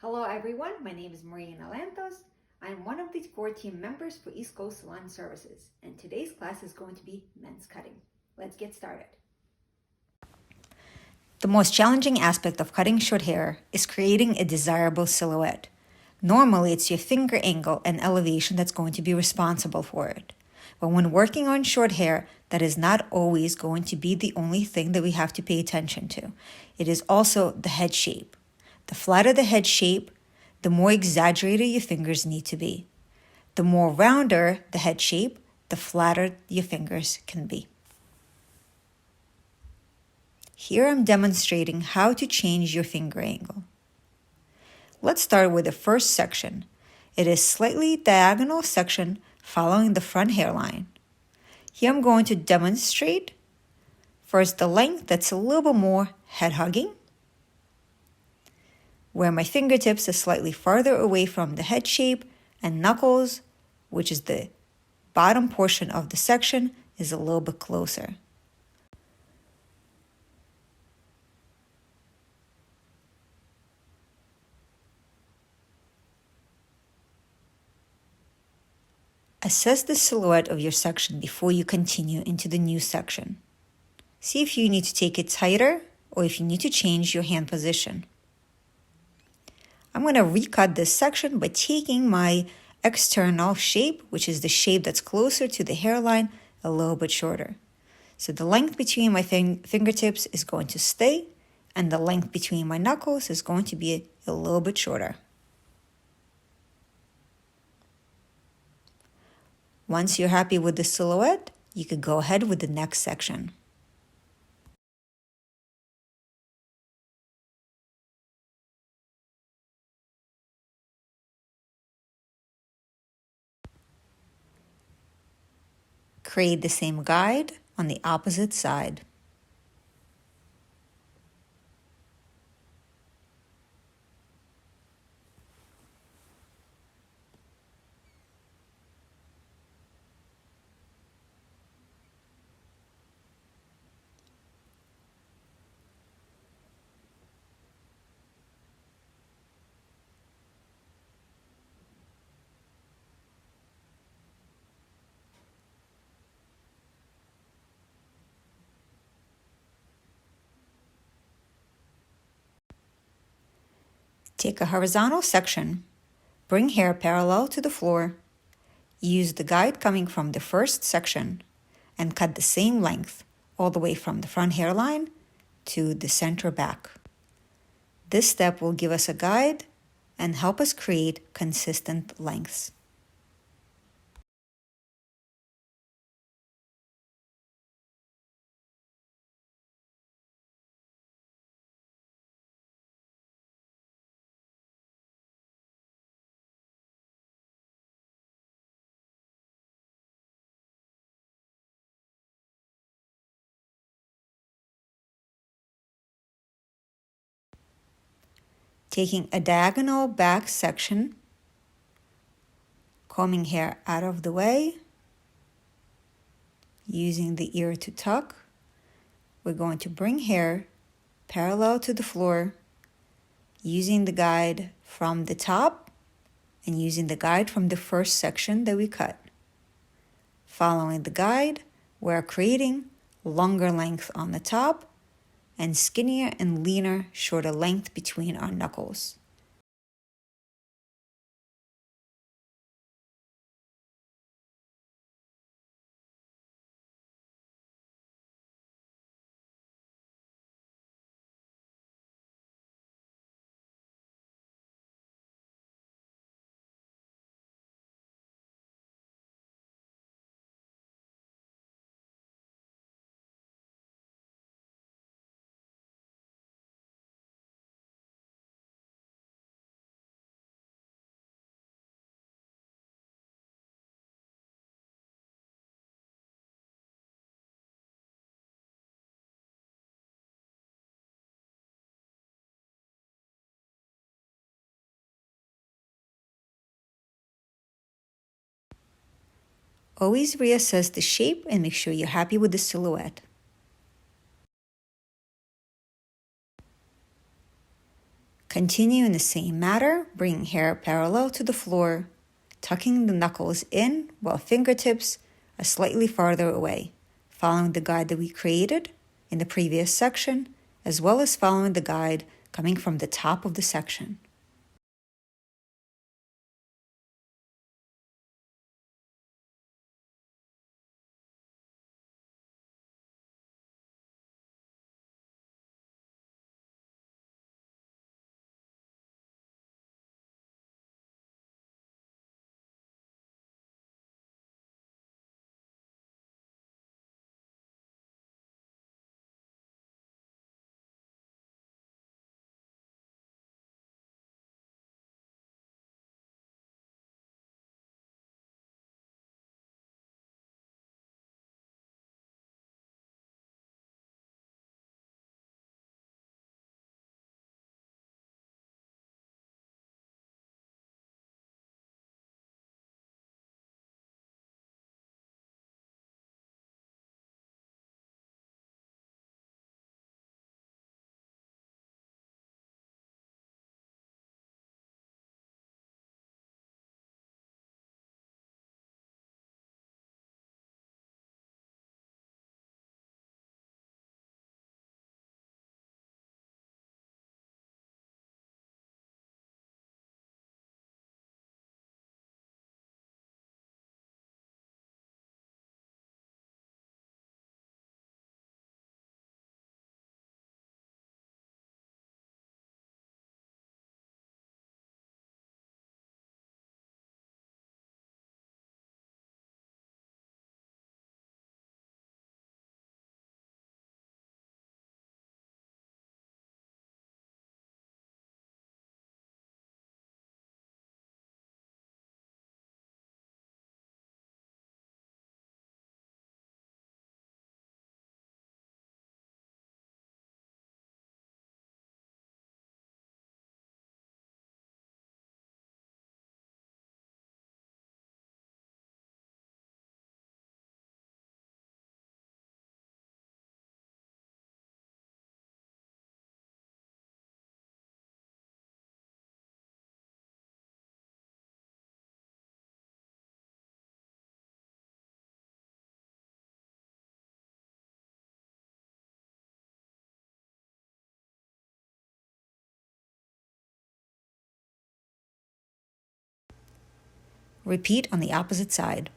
Hello everyone, my name is Marina Lantos. I'm one of the core team members for East Coast Salon Services, and today's class is going to be men's cutting. Let's get started. The most challenging aspect of cutting short hair is creating a desirable silhouette. Normally, it's your finger angle and elevation that's going to be responsible for it. But when working on short hair, that is not always going to be the only thing that we have to pay attention to. It is also the head shape. The flatter the head shape, the more exaggerated your fingers need to be. The more rounder the head shape, the flatter your fingers can be. Here I'm demonstrating how to change your finger angle. Let's start with the first section. It is slightly diagonal section following the front hairline. Here I'm going to demonstrate first the length that's a little bit more head hugging, where my fingertips are slightly farther away from the head shape, and knuckles, which is the bottom portion of the section, is a little bit closer. Assess the silhouette of your section before you continue into the new section. See if you need to take it tighter or if you need to change your hand position. I'm going to recut this section by taking my external shape, which is the shape that's closer to the hairline, a little bit shorter. So the length between my fingertips is going to stay, and the length between my knuckles is going to be a little bit shorter. Once you're happy with the silhouette, you could go ahead with the next section. Create the same guide on the opposite side. Take a horizontal section, bring hair parallel to the floor, use the guide coming from the first section, and cut the same length all the way from the front hairline to the center back. This step will give us a guide and help us create consistent lengths. Taking a diagonal back section, combing hair out of the way, using the ear to tuck, we're going to bring hair parallel to the floor, using the guide from the top and using the guide from the first section that we cut. Following the guide, we're creating longer length on the top and skinnier and leaner, shorter length between our knuckles. Always reassess the shape and make sure you're happy with the silhouette. Continue in the same manner, bringing hair parallel to the floor, tucking the knuckles in while fingertips are slightly farther away, following the guide that we created in the previous section, as well as following the guide coming from the top of the section. Repeat on the opposite side.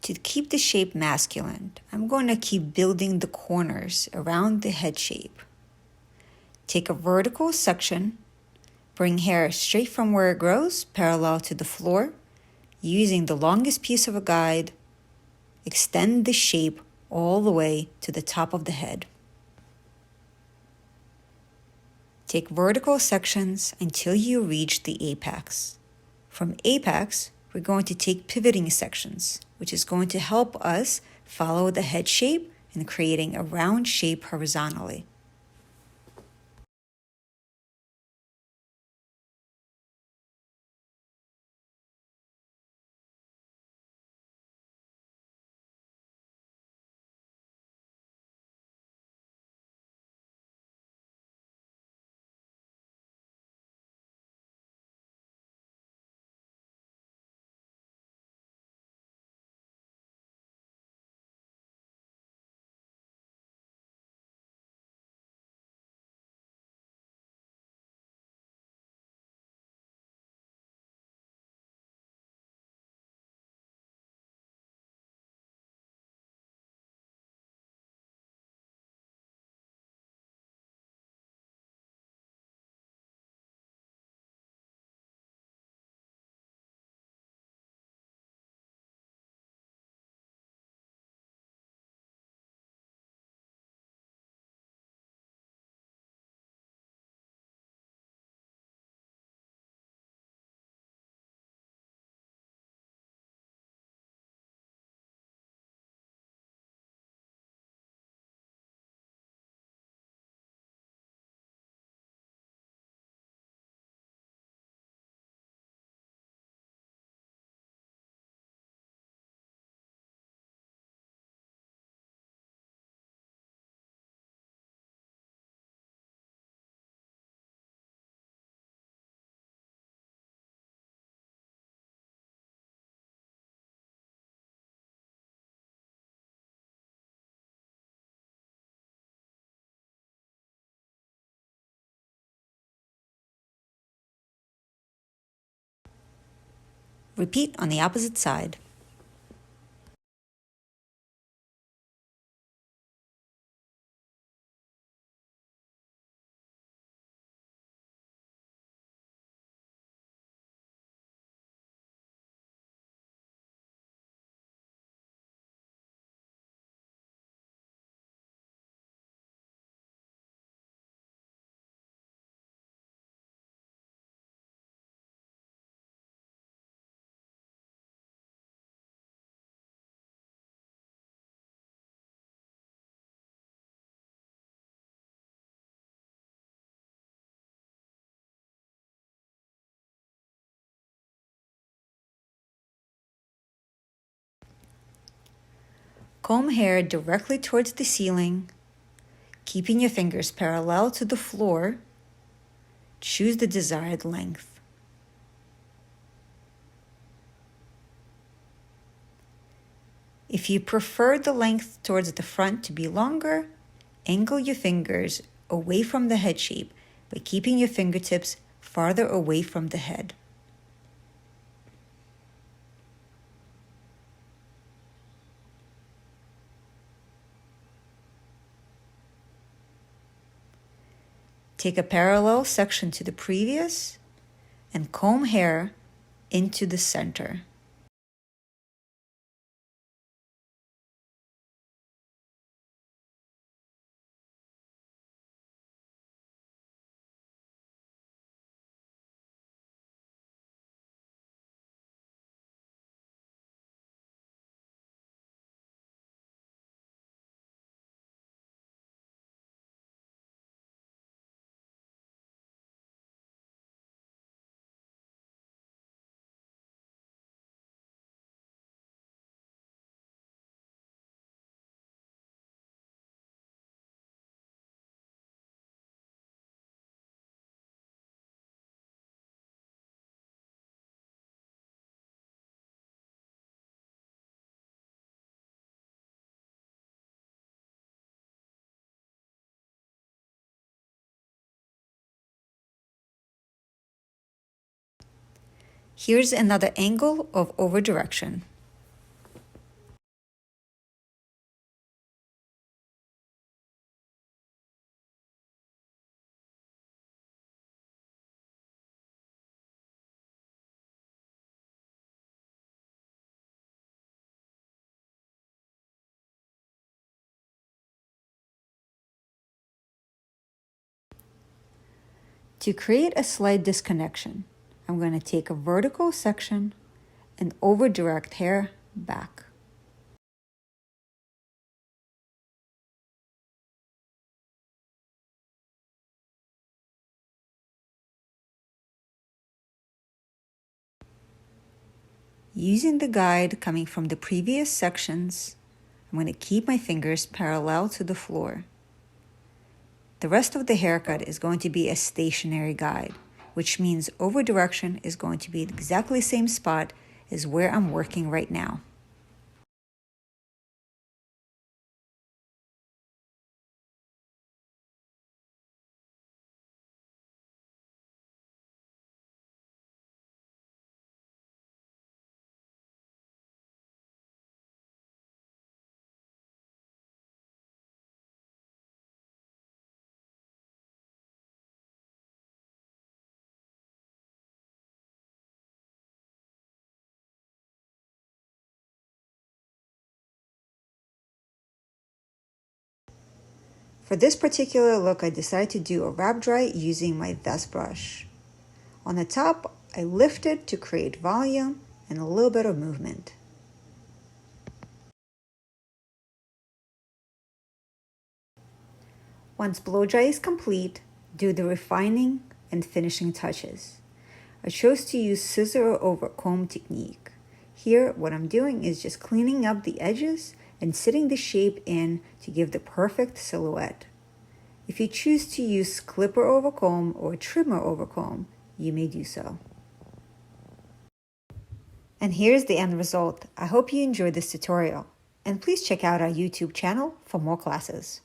To keep the shape masculine, I'm going to keep building the corners around the head shape. Take a vertical section, bring hair straight from where it grows, parallel to the floor, using the longest piece of a guide, extend the shape all the way to the top of the head. Take vertical sections until you reach the apex. From apex, we're going to take pivoting sections, which is going to help us follow the head shape and creating a round shape horizontally. Repeat on the opposite side. Comb hair directly towards the ceiling, keeping your fingers parallel to the floor. Choose the desired length. If you prefer the length towards the front to be longer, angle your fingers away from the head shape by keeping your fingertips farther away from the head. Take a parallel section to the previous and comb hair into the center. Here's another angle of over direction. To create a slight disconnection, I'm going to take a vertical section and over direct hair back. Using the guide coming from the previous sections, I'm going to keep my fingers parallel to the floor. The rest of the haircut is going to be a stationary guide, which means over direction is going to be exactly the same spot as where I'm working right now. For this particular look, I decided to do a wrap dry using my vest brush. On the top, I lifted to create volume and a little bit of movement. Once blow dry is complete, do the refining and finishing touches. I chose to use scissor over comb technique. Here, what I'm doing is just cleaning up the edges and sitting the shape in to give the perfect silhouette. If you choose to use clipper over comb or trimmer over comb, you may do so. And here's the end result. I hope you enjoyed this tutorial. And please check out our YouTube channel for more classes.